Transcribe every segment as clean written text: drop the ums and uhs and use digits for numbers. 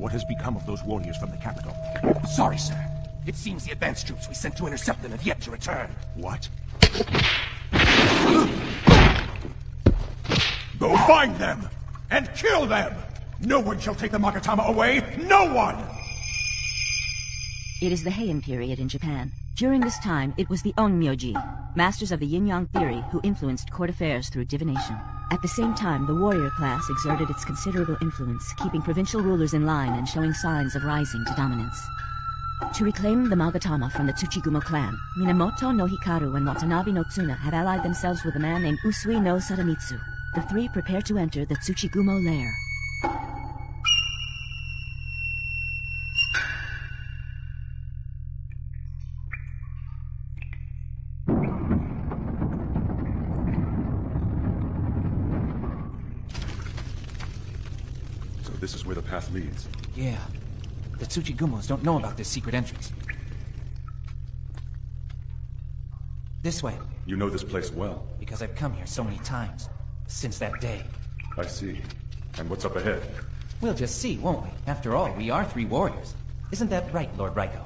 What has become of those warriors from the capital? Sorry, sir. It seems the advance troops we sent to intercept them have yet to return. What? Go find them! And kill them! No one shall take the Magatama away! No one! It is the Heian period in Japan. During this time, it was the Onmyoji, masters of the yin-yang theory, who influenced court affairs through divination. At the same time, the warrior class exerted its considerable influence, keeping provincial rulers in line and showing signs of rising to dominance. To reclaim the Magatama from the Tsuchigumo clan, Minamoto no Hikaru and Watanabe no Tsuna have allied themselves with a man named Usui no Sadamitsu. The three prepare to enter the Tsuchigumo lair. So this is where the path leads. Yeah. The Tsuchigumos don't know about this secret entrance. This way. You know this place well. Because I've come here so many times. Since that day. I see. And what's up ahead? We'll just see, won't we? After all, we are three warriors. Isn't that right, Lord Raiko?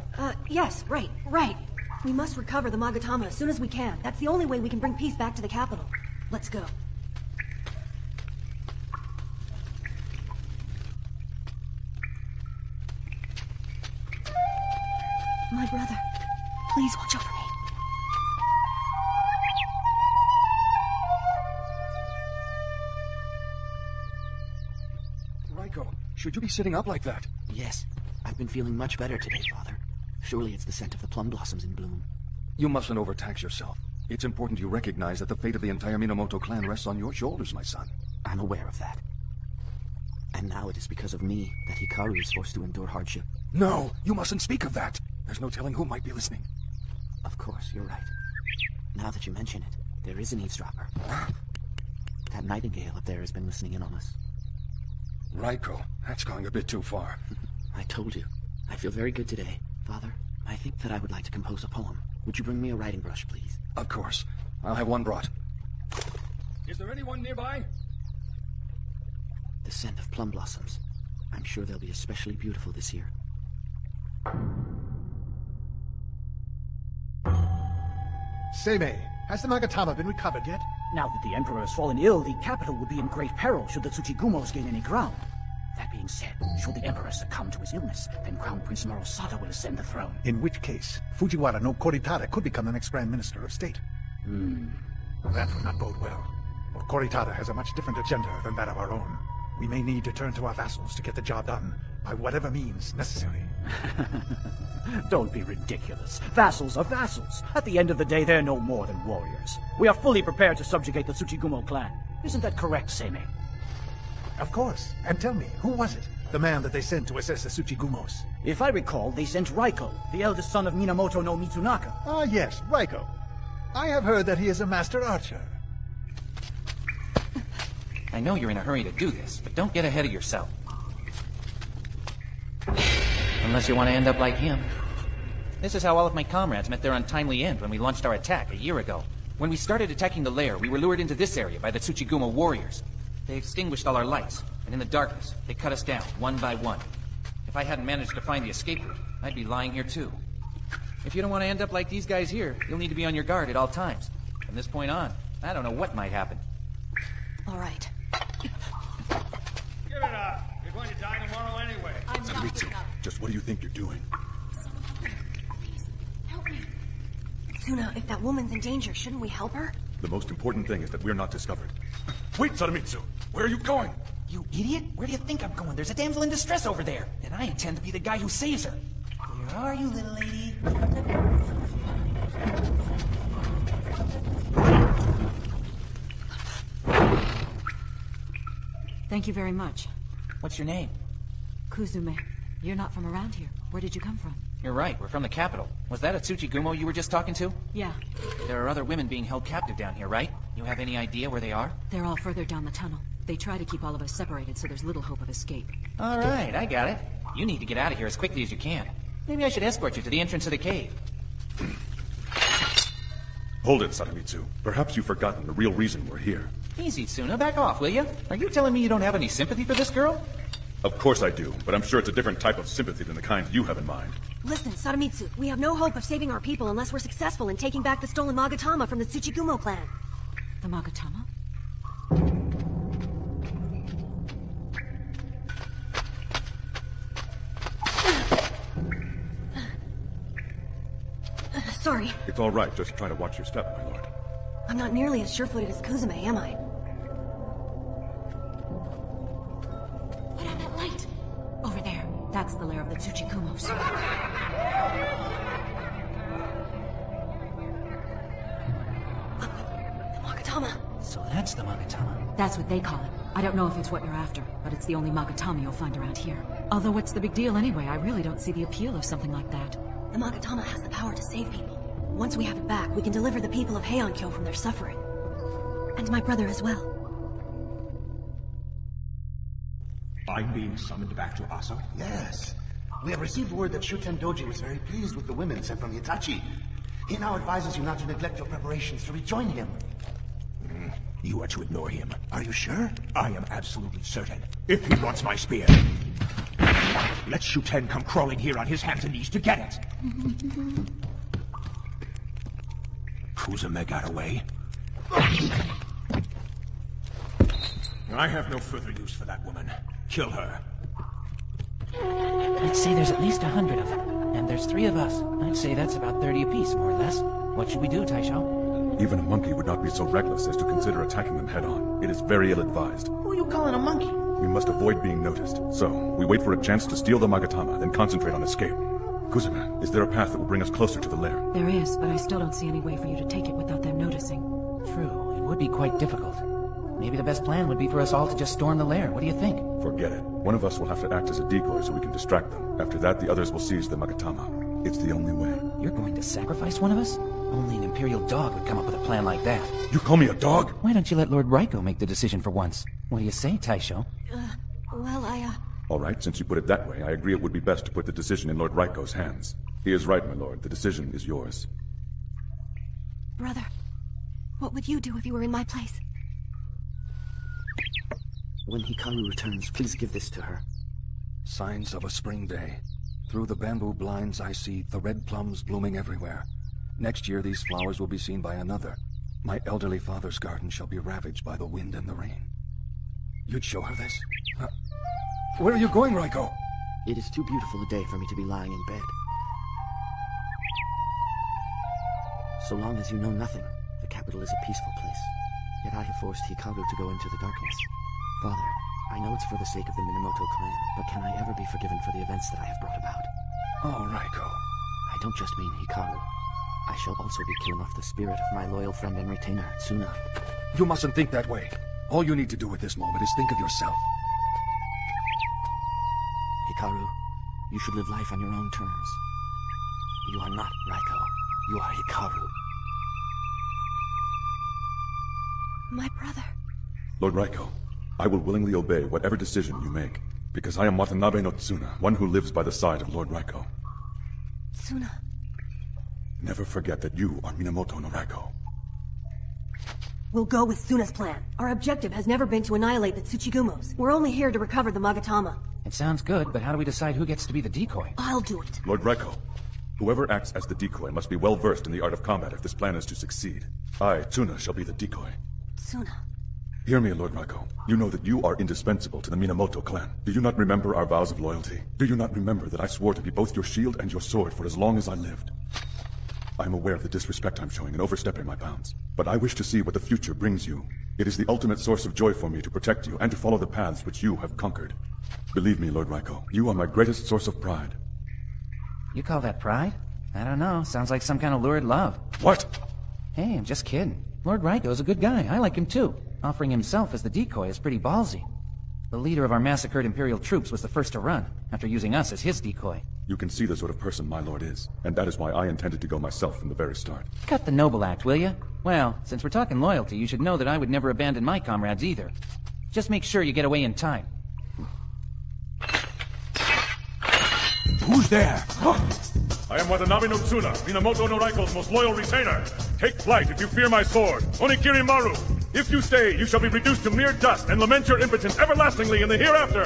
Yes, right. We must recover the Magatama as soon as we can. That's the only way we can bring peace back to the capital. Let's go. My brother, please watch over me. Raiko, should you be sitting up like that? Yes. I've been feeling much better today, Father. Surely it's the scent of the plum blossoms in bloom. You mustn't overtax yourself. It's important you recognize that the fate of the entire Minamoto clan rests on your shoulders, my son. I'm aware of that. And now it is because of me that Hikaru is forced to endure hardship. No, you mustn't speak of that. There's no telling who might be listening. Of course, you're right. Now that you mention it, there is an eavesdropper. That nightingale up there has been listening in on us. Raiko, that's going a bit too far. I told you. I feel very good today. Father, I think that I would like to compose a poem. Would you bring me a writing brush, please? Of course. I'll have one brought. Is there anyone nearby? The scent of plum blossoms. I'm sure they'll be especially beautiful this year. Seimei, has the Magatama been recovered yet? Now that the Emperor has fallen ill, the capital would be in great peril should the Tsuchigumos gain any ground. That being said, should the Emperor succumb to his illness, then Crown Prince Murasada will ascend the throne. In which case, Fujiwara no Koritada could become the next Grand Minister of State. That would not bode well. For Koritada has a much different agenda than that of our own. We may need to turn to our vassals to get the job done, by whatever means necessary. Don't be ridiculous. Vassals are vassals. At the end of the day, they're no more than warriors. We are fully prepared to subjugate the Tsuchigumo clan. Isn't that correct, Seimei? Of course. And tell me, who was it? The man that they sent to assess the Tsuchigumos? If I recall, they sent Raiko, the eldest son of Minamoto no Mitsunaka. Ah, yes, Raiko. I have heard that he is a master archer. I know you're in a hurry to do this, but don't get ahead of yourself. Unless you want to end up like him. This is how all of my comrades met their untimely end when we launched our attack a year ago. When we started attacking the lair, we were lured into this area by the Tsuchigumo warriors. They extinguished all our lights, and in the darkness, they cut us down, one by one. If I hadn't managed to find the escape route, I'd be lying here too. If you don't want to end up like these guys here, you'll need to be on your guard at all times. From this point on, I don't know what might happen. All right. Give it up. You're going to die tomorrow anyway. I'm not Mitsu, just what do you think you're doing? Help me. Tsuna, if that woman's in danger, shouldn't we help her? The most important thing is that we're not discovered. Wait, Sadamitsu! Where are you going? You idiot! Where do you think I'm going? There's a damsel in distress over there, and I intend to be the guy who saves her. Where are you, little lady? Thank you very much. What's your name? Kuzume. You're not from around here. Where did you come from? You're right, we're from the capital. Was that a Tsuchigumo you were just talking to? Yeah. There are other women being held captive down here, right? You have any idea where they are? They're all further down the tunnel. They try to keep all of us separated, so there's little hope of escape. All right, I got it. You need to get out of here as quickly as you can. Maybe I should escort you to the entrance of the cave. Hold it, Sadamitsu. Perhaps you've forgotten the real reason we're here. Easy, Tsuna. Back off, will you? Are you telling me you don't have any sympathy for this girl? Of course I do, but I'm sure it's a different type of sympathy than the kind you have in mind. Listen, Sadamitsu, we have no hope of saving our people unless we're successful in taking back the stolen Magatama from the Tsuchigumo clan. The Magatama? Sorry. It's all right, just try to watch your step, my lord. I'm not nearly as sure-footed as Kuzume, am I? What on that light? Over there. That's the lair of the Tsuchigumos. The Magatama. So that's the Magatama. That's what they call it. I don't know if it's what you're after, but it's the only Magatama you'll find around here. Although what's the big deal anyway? I really don't see the appeal of something like that. The Magatama has the power to save people. Once we have it back, we can deliver the people of Heian-kyo from their suffering. And my brother as well. I'm being summoned back to Asa? Yes. We have received word that Shuten Doji was very pleased with the women sent from Hitachi. He now advises you not to neglect your preparations to rejoin him. You are to ignore him. Are you sure? I am absolutely certain. If he wants my spear, let Shuten come crawling here on his hands and knees to get it. Kuzume got away. I have no further use for that woman. Kill her. I'd say there's at least 100 of them. And there's 3 of us. I'd say that's about 30 apiece, more or less. What should we do, Taisho? Even a monkey would not be so reckless as to consider attacking them head-on. It is very ill-advised. Who are you calling a monkey? We must avoid being noticed. So, we wait for a chance to steal the Magatama, then concentrate on escape. Kuzume, is there a path that will bring us closer to the lair? There is, but I still don't see any way for you to take it without them noticing. True, it would be quite difficult. Maybe the best plan would be for us all to just storm the lair. What do you think? Forget it. One of us will have to act as a decoy so we can distract them. After that, the others will seize the Magatama. It's the only way. You're going to sacrifice one of us? Only an Imperial dog would come up with a plan like that. You call me a dog? Why don't you let Lord Raiko make the decision for once? What do you say, Taisho? Well, All right, since you put it that way, I agree it would be best to put the decision in Lord Raiko's hands. He is right, my lord. The decision is yours. Brother, what would you do if you were in my place? When Hikaru returns, please give this to her. Signs of a spring day. Through the bamboo blinds I see the red plums blooming everywhere. Next year these flowers will be seen by another. My elderly father's garden shall be ravaged by the wind and the rain. You'd show her this? Where are you going, Raiko? It is too beautiful a day for me to be lying in bed. So long as you know nothing, the capital is a peaceful place. Yet I have forced Hikaru to go into the darkness. Father, I know it's for the sake of the Minamoto clan, but can I ever be forgiven for the events that I have brought about? Oh, Raiko. I don't just mean Hikaru. I shall also be killing off the spirit of my loyal friend and retainer, Tsuna. You mustn't think that way. All you need to do at this moment is think of yourself. Hikaru, you should live life on your own terms. You are not Raiko. You are Hikaru. My brother. Lord Raiko, I will willingly obey whatever decision you make, because I am Watanabe no Tsuna, one who lives by the side of Lord Raiko. Tsuna. Never forget that you are Minamoto no Raiko. We'll go with Tsuna's plan. Our objective has never been to annihilate the Tsuchigumos. We're only here to recover the Magatama. It sounds good, but how do we decide who gets to be the decoy? I'll do it. Lord Raiko, whoever acts as the decoy must be well versed in the art of combat if this plan is to succeed. I, Tsuna, shall be the decoy. Tsuna. Hear me, Lord Raiko. You know that you are indispensable to the Minamoto clan. Do you not remember our vows of loyalty? Do you not remember that I swore to be both your shield and your sword for as long as I lived? I am aware of the disrespect I'm showing in overstepping my bounds, but I wish to see what the future brings you. It is the ultimate source of joy for me to protect you and to follow the paths which you have conquered. Believe me, Lord Raiko, you are my greatest source of pride. You call that pride? I don't know. Sounds like some kind of lurid love. What? Hey, I'm just kidding. Lord Raiko's a good guy. I like him too. Offering himself as the decoy is pretty ballsy. The leader of our massacred Imperial troops was the first to run, after using us as his decoy. You can see the sort of person my lord is, and that is why I intended to go myself from the very start. Cut the noble act, will you? Well, since we're talking loyalty, you should know that I would never abandon my comrades either. Just make sure you get away in time. Who's there? I am Watanabe no Tsuna, Minamoto no Raiko's most loyal retainer. Take flight if you fear my sword. Onikiri Maru! If you stay, you shall be reduced to mere dust and lament your impotence everlastingly in the hereafter!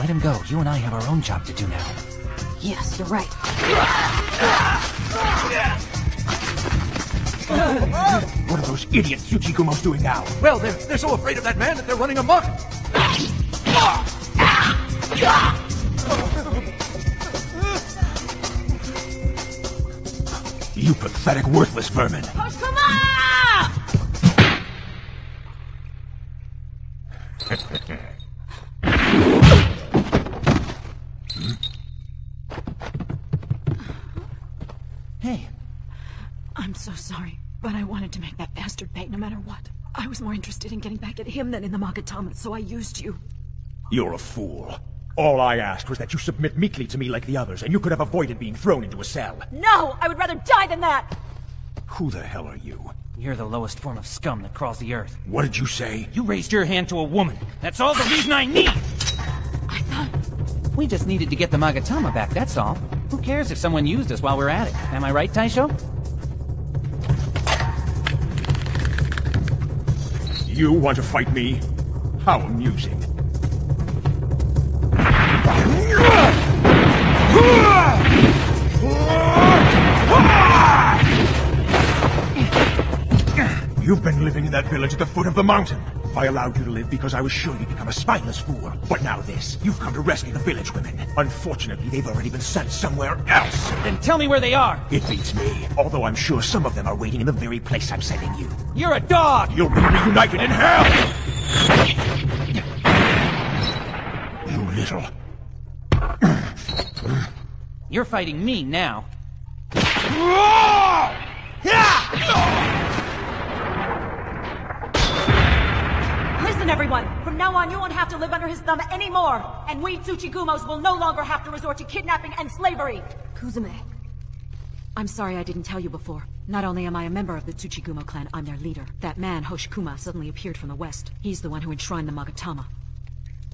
Let him go. You and I have our own job to do now. Yes, you're right. What are those idiot Tsuchigumos doing now? Well, they're so afraid of that man that they're running amok. You pathetic, worthless vermin. Hey. I'm so sorry, but I wanted to make that bastard pay no matter what. I was more interested in getting back at him than in the Magatama, so I used you. You're a fool. All I asked was that you submit meekly to me like the others, and you could have avoided being thrown into a cell. No! I would rather die than that! Who the hell are you? You're the lowest form of scum that crawls the earth. What did you say? You raised your hand to a woman. That's all the reason I need! I thought... We just needed to get the Magatama back, that's all. Who cares if someone used us while we're at it? Am I right, Taisho? You want to fight me? How amusing. You've been living in that village at the foot of the mountain. I allowed you to live because I was sure you'd become a spineless fool. But now this. You've come to rescue the village women. Unfortunately, they've already been sent somewhere else. Then tell me where they are! It beats me. Although I'm sure some of them are waiting in the very place I'm sending you. You're a dog! You'll be reunited in hell! You little... You're fighting me now. Listen, everyone! From now on, you won't have to live under his thumb anymore! And we Tsuchigumos will no longer have to resort to kidnapping and slavery! Kuzume. I'm sorry I didn't tell you before. Not only am I a member of the Tsuchigumo clan, I'm their leader. That man, Hoshikuma, suddenly appeared from the west. He's the one who enshrined the Magatama.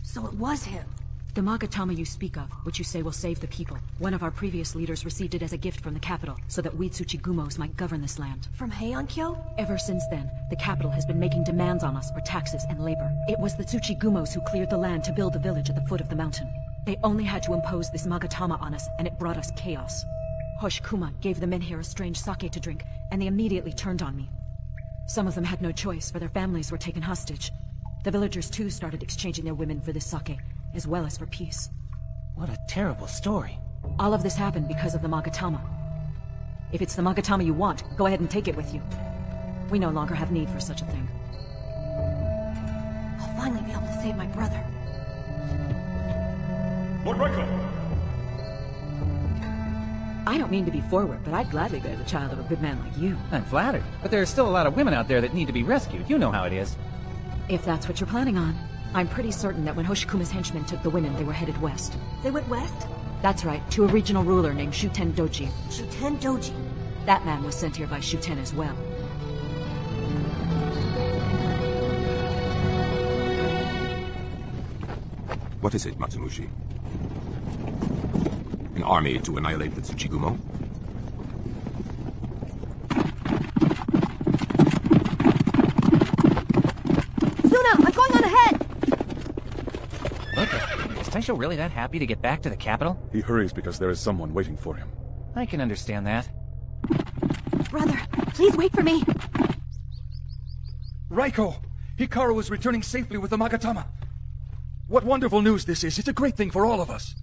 So it was him? The Magatama you speak of, which you say will save the people. One of our previous leaders received it as a gift from the capital, so that we Tsuchigumos might govern this land. From Heian-kyo? Ever since then, the capital has been making demands on us for taxes and labor. It was the Tsuchigumos who cleared the land to build the village at the foot of the mountain. They only had to impose this Magatama on us, and it brought us chaos. Hoshikuma gave the men here a strange sake to drink, and they immediately turned on me. Some of them had no choice, for their families were taken hostage. The villagers too started exchanging their women for this sake, as well as for peace. What a terrible story. All of this happened because of the Magatama. If it's the Magatama you want, go ahead and take it with you. We no longer have need for such a thing. I'll finally be able to save my brother. Lord Raiko! I don't mean to be forward, but I'd gladly bear the child of a good man like you. I'm flattered, but there are still a lot of women out there that need to be rescued. You know how it is. If that's what you're planning on. I'm pretty certain that when Hoshikuma's henchmen took the women, they were headed west. They went west? That's right, to a regional ruler named Shuten Doji. Shuten Doji? That man was sent here by Shuten as well. What is it, Matsumushi? An army to annihilate the Tsuchigumo? Suna, I'm going on ahead! Look, is Taisho really that happy to get back to the capital? He hurries because there is someone waiting for him. I can understand that. Brother, please wait for me! Raiko! Hikaru is returning safely with the Magatama. What wonderful news this is. It's a great thing for all of us.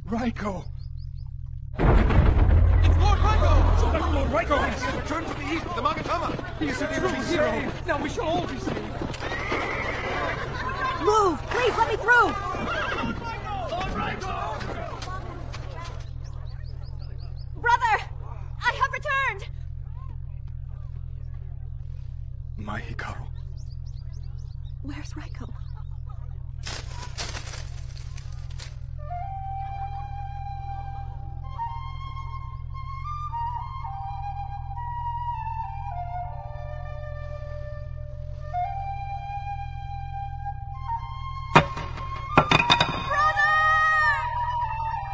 Raiko! It's Lord Raiko! Lord Raiko! He has returned from the east with the Magatama! He is a true hero! Now we shall all be saved! Move! Please, let me through! Lord Raiko! Brother! I have returned! My Hikaru. Where's Raiko?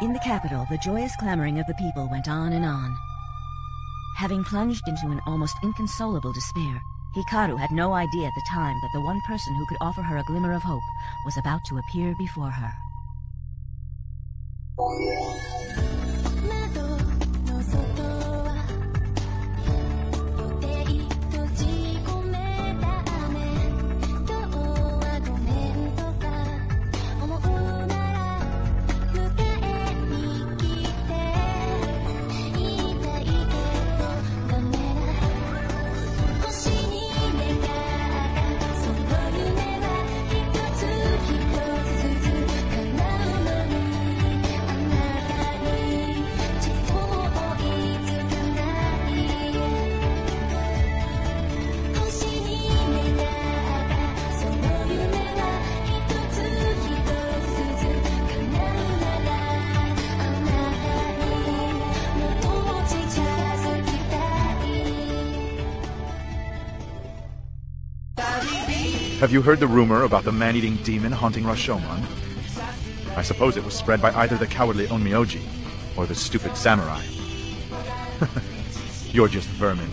In the capital, the joyous clamoring of the people went on and on. Having plunged into an almost inconsolable despair, Hikaru had no idea at the time that the one person who could offer her a glimmer of hope was about to appear before her. Have you heard the rumor about the man-eating demon haunting Rashomon? I suppose it was spread by either the cowardly Onmyoji or the stupid samurai. You're just vermin.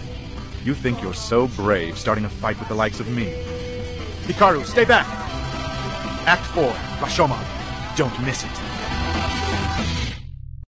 You think you're so brave starting a fight with the likes of me. Hikaru, stay back! Act 4, Rashomon. Don't miss it.